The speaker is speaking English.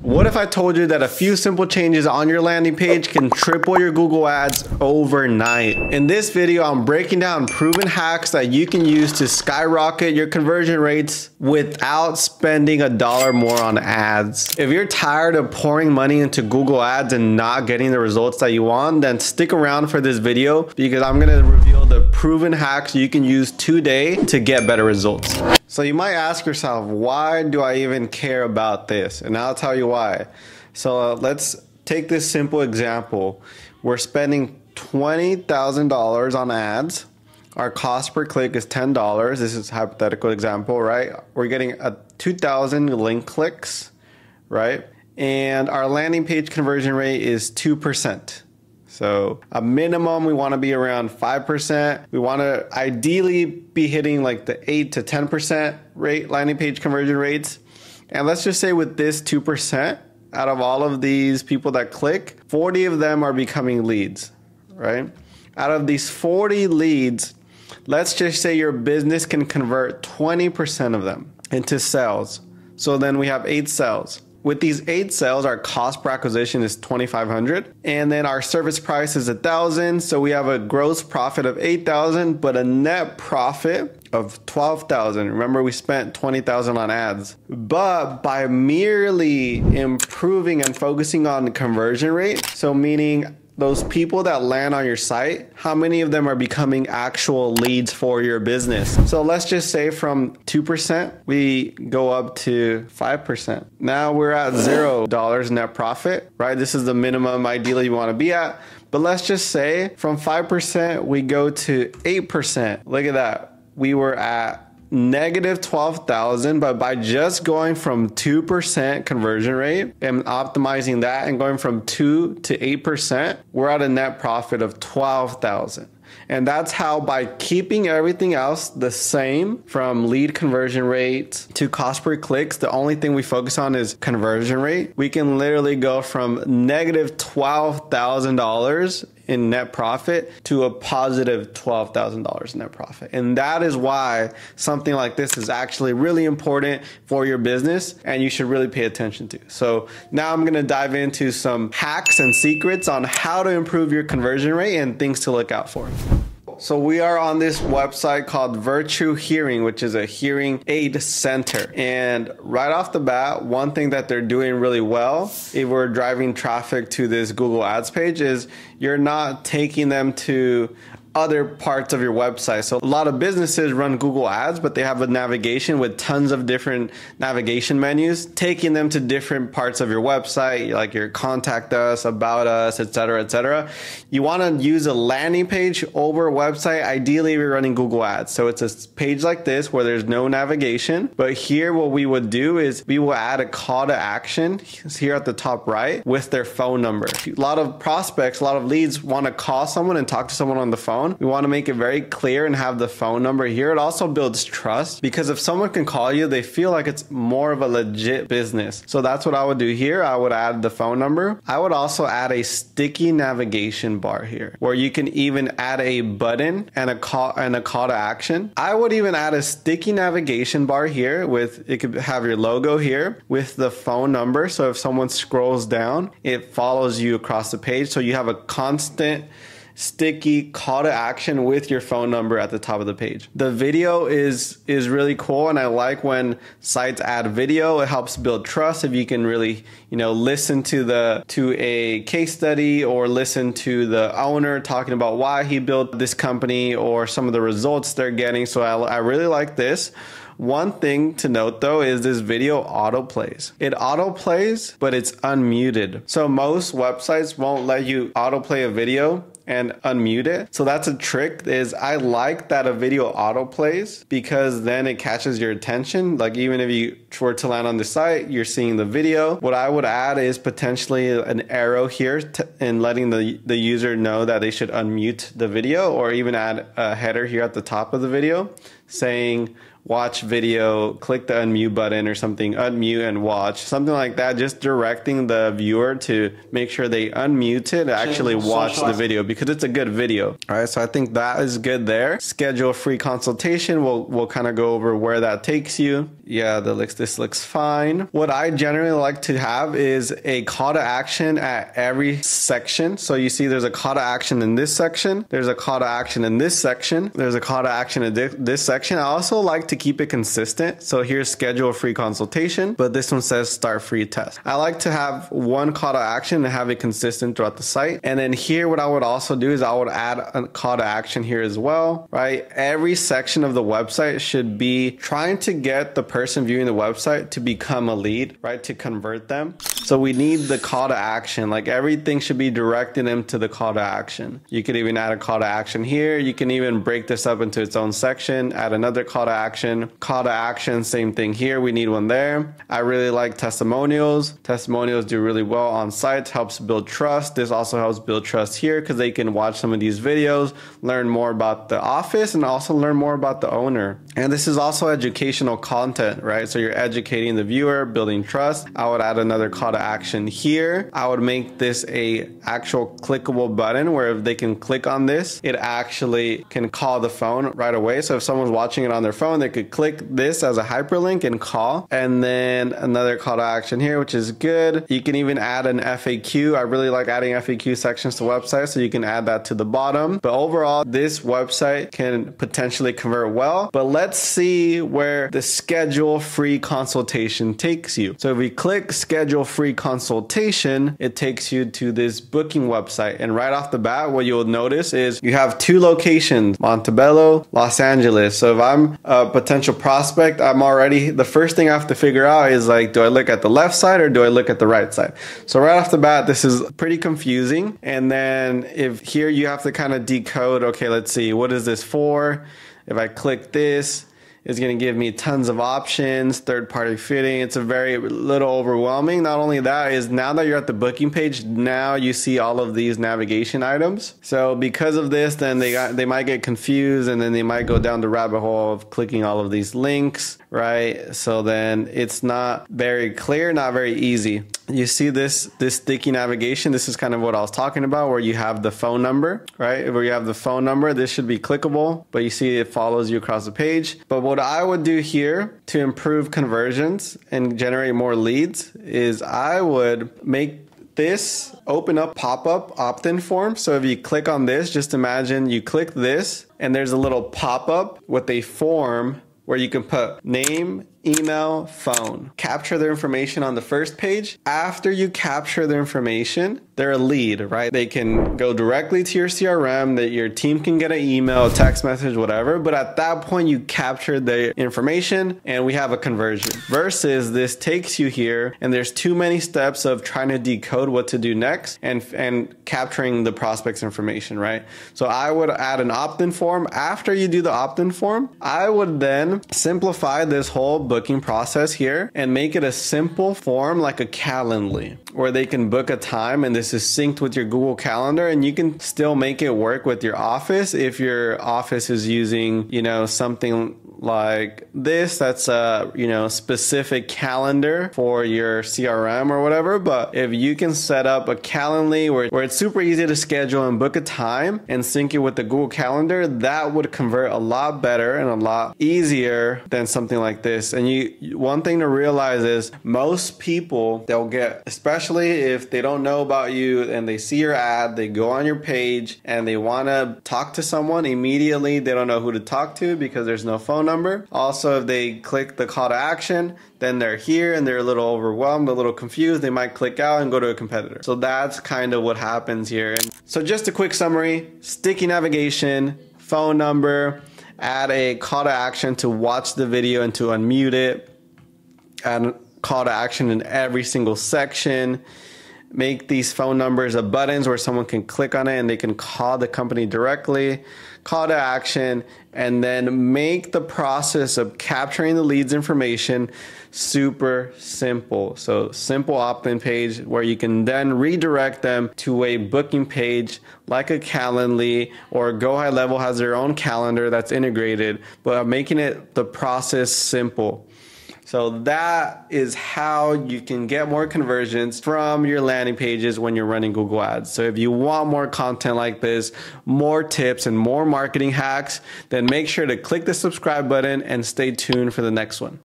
What if I told you that a few simple changes on your landing page can triple your Google Ads overnight? In this video, I'm breaking down proven hacks that you can use to skyrocket your conversion rates without spending $1 more on ads. If you're tired of pouring money into Google Ads and not getting the results that you want, then stick around for this video because I'm gonna reveal the proven hacks you can use today to get better results. So you might ask yourself, why do I even care about this? And I'll tell you why. So let's take this simple example. We're spending $20,000 on ads. Our cost per click is $10. This is a hypothetical example, right? We're getting 2,000 link clicks, right? And our landing page conversion rate is 2%. So a minimum, we want to be around 5%. We want to ideally be hitting like the 8 to 10% rate landing page conversion rates. And let's just say with this 2%, out of all of these people that click, 40 of them are becoming leads, right? Out of these 40 leads, let's just say your business can convert 20% of them into sales. So then we have 8 sales. With these 8 sales, our cost per acquisition is $2,500, and then our service price is $1,000. So we have a gross profit of $8,000, but a net profit of $12,000. Remember, we spent $20,000 on ads. But by merely improving and focusing on the conversion rate, so meaning those people that land on your site, how many of them are becoming actual leads for your business? So let's just say from 2%, we go up to 5%. Now we're at $0 net profit, right? This is the minimum ideally you want to be at. But let's just say from 5%, we go to 8%. Look at that. We were at negative 12,000, but by just going from 2% conversion rate and optimizing that and going from 2 to 8%, we're at a net profit of 12,000. And that's how, by keeping everything else the same, from lead conversion rate to cost per clicks, the only thing we focus on is conversion rate. We can literally go from negative $12,000 in net profit to a positive $12,000 net profit. And that is why something like this is actually really important for your business and you should really pay attention to. So now I'm going to dive into some hacks and secrets on how to improve your conversion rate and things to look out for. So we are on this website called 𝗪𝘁 Hearing, which is a hearing aid center. And right off the bat, one thing that they're doing really well, if we're driving traffic to this Google Ads page, is you're not taking them to other parts of your website. So a lot of businesses run Google Ads, but they have a navigation with tons of different navigation menus, taking them to different parts of your website, like your contact us, about us, etc., etc. You want to use a landing page over a website. Ideally, we're running Google Ads. So it's a page like this where there's no navigation. But here, what we would do is we will add a call to action here at the top right with their phone number. A lot of prospects, a lot of leads want to call someone and talk to someone on the phone. We want to make it very clear and have the phone number here. It also builds trust because if someone can call you, they feel like it's more of a legit business. So that's what I would do here. I would add the phone number. I would also add a sticky navigation bar here where you can even add a button and a call to action. I would even add a sticky navigation bar here with, it could have your logo here with the phone number. So if someone scrolls down, it follows you across the page. So you have a constant sticky call to action with your phone number at the top of the page. The video is really cool, and I like when sites add video. It helps build trust if you can really, listen to a case study or listen to the owner talking about why he built this company or some of the results they're getting. So I really like this. One thing to note though is this video autoplays. It autoplays, but it's unmuted. So most websites won't let you autoplay a video and unmute it. So that's a trick. Is I like that a video autoplays because then it catches your attention. Like even if you were to land on the site, you're seeing the video. What I would add is potentially an arrow here and letting the user know that they should unmute the video, or even add a header here at the top of the video saying watch video, click the unmute button or something, unmute and watch, something like that, just directing the viewer to make sure they unmute it and actually watch the video because it's a good video. All right, so I think that is good there. Schedule a free consultation. We'll kind of go over where that takes you. Yeah, this looks fine. What I generally like to have is a call to action at every section. So you see there's a call to action in this section. There's a call to action in this section. There's a call to action in this section. I also like to keep it consistent. So here's schedule a free consultation, but this one says start free test. I like to have one call to action and have it consistent throughout the site. And then here, what I would also do is I would add a call to action here as well, right? Every section of the website should be trying to get the person viewing the website to become a lead, right? To convert them. So we need the call to action. Like everything should be directing them to the call to action. You could even add a call to action here. You can even break this up into its own section, add another call to action. Call to action, same thing here. We need one there. I really like testimonials. Testimonials do really well on sites, helps build trust. This also helps build trust here because they can watch some of these videos, learn more about the office, and also learn more about the owner. And this is also educational content, right? So you're educating the viewer, building trust. I would add another call to action here. I would make this a actual clickable button where if they can click on this, it actually can call the phone right away. So if someone's watching it on their phone, they could click this as a hyperlink and call. And then another call to action here, which is good. You can even add an FAQ. I really like adding FAQ sections to websites, so you can add that to the bottom. But overall, this website can potentially convert well. But let's see where the schedule free consultation takes you. So if we click schedule free consultation, it takes you to this booking website. And right off the bat, what you'll notice is you have two locations, Montebello, Los Angeles. So if I'm a potential prospect, the first thing I have to figure out is like, do I look at the left side or do I look at the right side? So right off the bat, this is pretty confusing. And then if here you have to kind of decode, okay, let's see, what is this for? If I click this, it's going to give me tons of options, third-party fitting. It's a very little overwhelming. Not only that is now that you're at the booking page, now you see all of these navigation items. So because of this, then they might get confused and then they might go down the rabbit hole of clicking all of these links, right? So then it's not very clear, not very easy. You see this sticky navigation. This is kind of what I was talking about, where you have the phone number, right? Where you have the phone number, this should be clickable, but you see it follows you across the page. But what I would do here to improve conversions and generate more leads is I would make this open up pop-up opt-in form. So if you click on this, just imagine you click this and there's a little pop-up with a form where you can put name, email, phone. Capture their information on the first page. After you capture their information, they're a lead, right? They can go directly to your CRM, that your team can get an email, a text message, whatever. But at that point, you captured the information and we have a conversion. Versus this takes you here and there's too many steps of trying to decode what to do next and capturing the prospect's information, right? So I would add an opt-in form. After you do the opt-in form, I would then simplify this whole booking process here and make it a simple form like a Calendly where they can book a time, and this is synced with your Google Calendar, and you can still make it work with your office if your office is using, you know, something like this that's a, you know, specific calendar for your CRM or whatever. But if you can set up a Calendly where it's super easy to schedule and book a time and sync it with the Google Calendar, that would convert a lot better and a lot easier than something like this. And one thing to realize is most people, they'll get, especially if they don't know about you and they see your ad, they go on your page and they want to talk to someone immediately. They don't know who to talk to because there's no phone number. Also, if they click the call to action, then they're here and they're a little overwhelmed, a little confused. They might click out and go to a competitor. So that's kind of what happens here. And so just a quick summary: sticky navigation, phone number, add a call to action to watch the video and to unmute it, add a call to action in every single section, make these phone numbers of buttons where someone can click on it and they can call the company directly, call to action, and then make the process of capturing the lead's information super simple. So simple opt-in page where you can then redirect them to a booking page like a Calendly, or Go High Level has their own calendar that's integrated, but making it the process simple. So that is how you can get more conversions from your landing pages when you're running Google Ads. So if you want more content like this, more tips and more marketing hacks, then make sure to click the subscribe button and stay tuned for the next one.